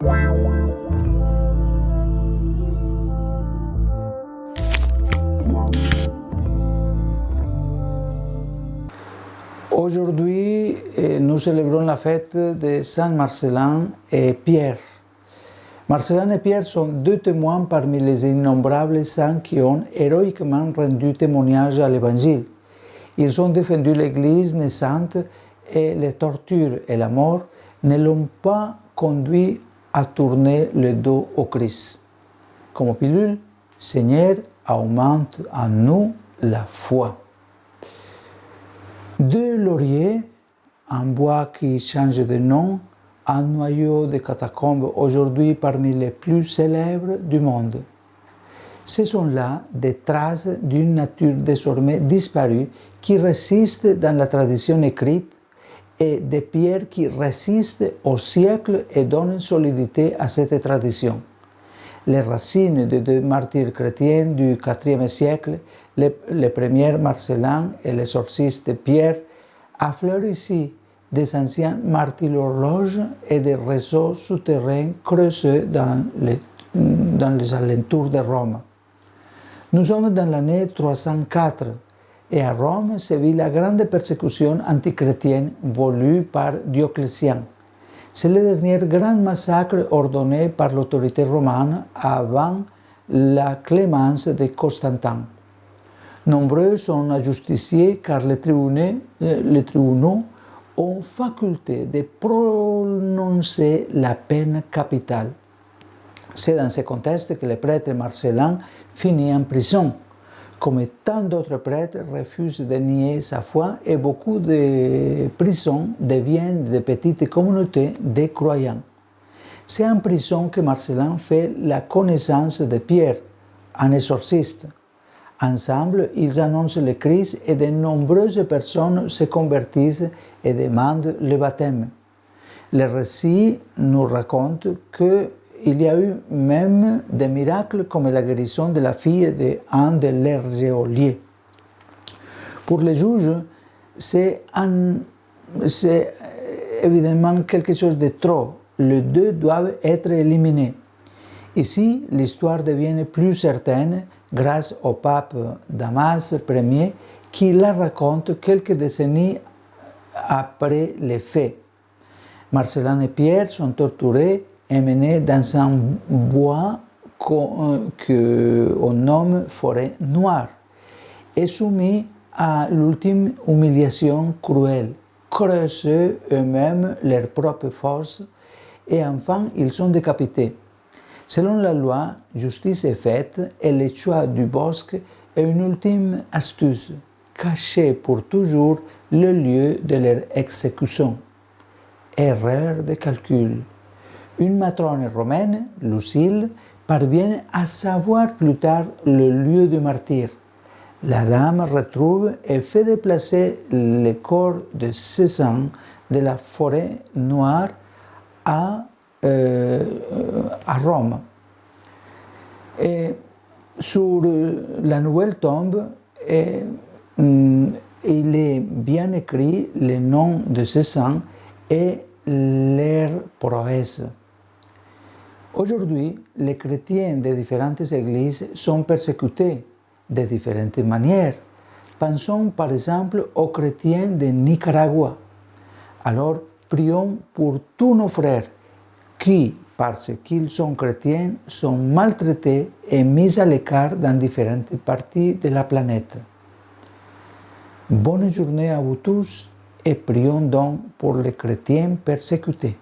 Aujourd'hui, nous célébrons la fête de Saint Marcellin et Pierre. Marcellin et Pierre sont deux témoins parmi les innombrables saints qui ont héroïquement rendu témoignage à l'Évangile. Ils ont défendu l'Église naissante et les tortures et la mort ne l'ont pas conduit à tourner le dos au Christ. Comme pilule, Seigneur, aumente en nous la foi. Deux lauriers, un bois qui change de nom, un noyau de catacombes aujourd'hui parmi les plus célèbres du monde. Ce sont là des traces d'une nature désormais disparue qui résiste dans la tradition écrite et des pierres qui résistent au siècle et donnent solidité à cette tradition. Les racines de deux martyrs chrétiens du IVe siècle, les premiers Marcellin et l'exorciste Pierre, affleurent ici des anciens martyrologes et des réseaux souterrains creusés dans les alentours de Rome. Nous sommes dans l'année 304 et à Rome sévit la grande persécution antichrétienne voulue par Dioclétien. C'est le dernier grand massacre ordonné par l'autorité romane avant la clémence de Constantin. Nombreux sont ajusticiés car les tribunaux ont faculté de prononcer la peine capitale. C'est dans ce contexte que le prêtre Marcellin finit en prison. Comme tant d'autres prêtres refusent de nier sa foi et beaucoup de prisons deviennent de petites communautés de croyants. C'est en prison que Marcellin fait la connaissance de Pierre, un exorciste. Ensemble, ils annoncent le Christ et de nombreuses personnes se convertissent et demandent le baptême. Le récit nous raconte qu'il y a eu même des miracles comme la guérison de la fille d'un de leurs geôliers. Pour les juges, c'est évidemment quelque chose de trop. Les deux doivent être éliminés. Ici, l'histoire devient plus certaine grâce au pape Damas Ier qui la raconte quelques décennies après les faits. Marcellin et Pierre sont torturés et menés dans un bois qu'on nomme forêt noire et soumis à l'ultime humiliation cruelle, creusés eux-mêmes leur propre force et enfin ils sont décapités. Selon la loi, justice est faite et le choix du bosc est une ultime astuce, cacher pour toujours le lieu de leur exécution. Erreur de calcul. Une matrone romaine, Lucile, parvient à savoir plus tard le lieu du martyre. La dame retrouve et fait déplacer le corps de Cézanne de la forêt noire à Rome. Et sur la nouvelle tombe, il est bien écrit le nom de ces saints et leur prouesse. Aujourd'hui, les chrétiens de différentes églises sont persécutés de différentes manières. Pensons par exemple aux chrétiens de Nicaragua. Alors, prions pour tous nos frères qui, parce qu'ils sont chrétiens, sont maltraités et mis à l'écart dans différentes parties de la planète. Bonne journée à vous tous et prions donc pour les chrétiens persécutés.